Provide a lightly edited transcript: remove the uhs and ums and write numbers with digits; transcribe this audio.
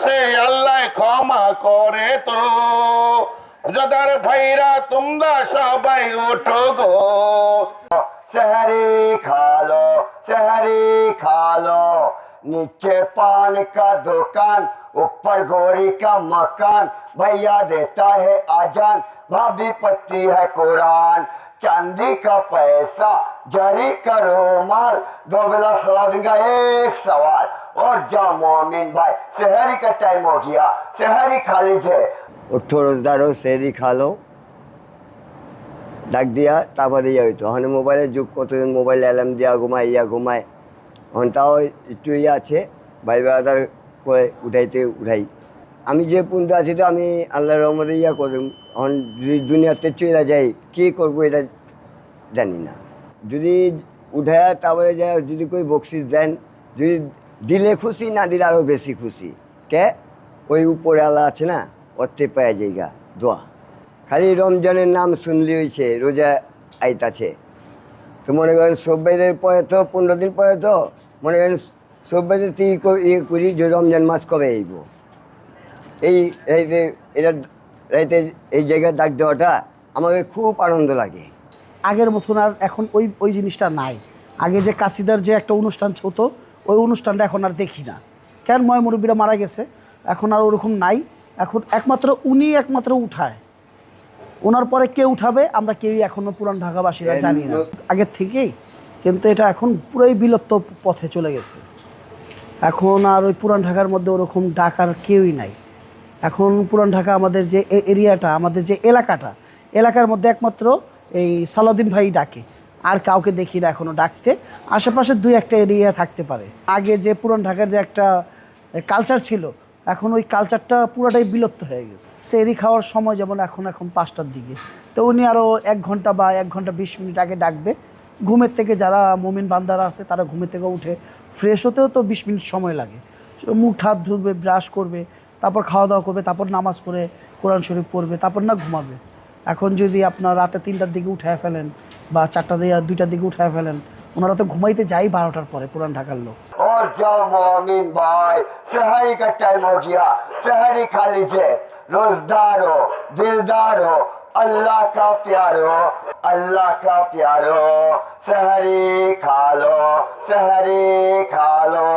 আসে আল্লাহ ক্ষমা করে তো। রোজাদার ভাইরা তোমরা সবাই ওঠো গো। शहरी खा लो, शहरी खा लो। नीचे पान का दुकान, ऊपर घोड़ी का मकान। भैया देता है आजान, भाभी पढ़ती है कुरान। चांदी का पैसा, जरी का रुमाल, दो बेला सलाद का एक सवाल। और जा मोमिन भाई, शहरी का टाइम हो गया, शहरी खा लीजिए। उठो रोजदारो, शहरी खा लो। ডাক দিয়া তারপরে ইয়ে হইতো। এখন মোবাইলের যুগ, কতজন মোবাইল অ্যালার্ম দিয়া ঘুমায়। এখন তাও একটু ইয়ে আছে, ভাই বেড়াদার করে উঠাই। আমি যে পর্যন্ত আছি তো আমি আল্লাহর রহমতে ইয়া করব। এখন যদি দুনিয়াতে চলে যাই কী করবো এটা জানি না। যদি উঠায় তারপরে যায়, যদি কই বকশিস দেন, যদি দিলে খুশি, না দিলে আরও বেশি খুশি। কে ওই উপরে আল্লাহ আছে না, অর্থে পায় জায়গা দোয়া। খালি রমজানের নাম শুনলি হয়েছে, রোজা আইতাছে তো মনে করেন সব্বাইদের পরে তো 15 দিন পরে তো মনে করেন সব্বাইদের ইয়ে করি যে রমজান মাস কবে আইব। এই রাইতে এটা রাইতে এই জায়গায় ডাক দেওয়াটা আমাকে খুব আনন্দ লাগে। আগের মতন আর এখন ওই জিনিসটা নাই। আগে যে কাশিদার যে একটা অনুষ্ঠান হতো, ওই অনুষ্ঠানটা এখন আর দেখি না। কেন, ময় মুরব্বীরা মারা গেছে, এখন আর ওরকম নাই। এখন একমাত্র উনি একমাত্র উঠায়, ওনার পরে কে উঠাবে আমরা কেউই এখনও পুরান ঢাকাবাসীরা জানি না আগের থেকেই। কিন্তু এটা এখন পুরোই বিলুপ্ত পথে চলে গেছে। এখন আর ওই পুরান ঢাকার মধ্যে ওরকম ডাকার কেউই নাই। এখন পুরান ঢাকা আমাদের যে এরিয়াটা, আমাদের যে এলাকার মধ্যে একমাত্র এই সালাউদ্দিন ভাই ডাকে, আর কাউকে দেখি না এখনও ডাকতে। আশেপাশে 2-1টা এরিয়া থাকতে পারে। আগে যে পুরান ঢাকার যে একটা কালচার ছিল, এখন ওই কালচারটা পুরোটাই বিলুপ্ত হয়ে গেছে। সেহরি খাওয়ার সময় যেমন এখন 5টার দিকে, তো উনি আরও 1 ঘন্টা বা 1 ঘন্টা 20 মিনিট আগে ডাকবে। ঘুমের থেকে যারা মুমিন বান্দারা আছে তারা ঘুমের থেকে উঠে ফ্রেশ হতেও তো 20 মিনিট সময় লাগে। মুখ হাত ধুবে, ব্রাশ করবে, তারপর খাওয়া দাওয়া করবে, তারপর নামাজ পড়ে কোরআন শরীফ পড়বে, তারপর না ঘুমাবে। এখন যদি আপনার রাতে 3টার দিকে উঠায় ফেলেন বা 2টার দিকে উঠায় ফেলেন, ওনারা তো ঘুমাইতে যাই 12টার পরে পুরান ঢাকার লোক। और जाओ मोमिन भाई, शहरी का टाइम हो गया, शहरी खा लीजिए। रोजदार हो, दिलदार हो, अल्लाह का प्यार हो, अल्लाह का प्यार हो। शहरी खा लो, शहरी खा लो।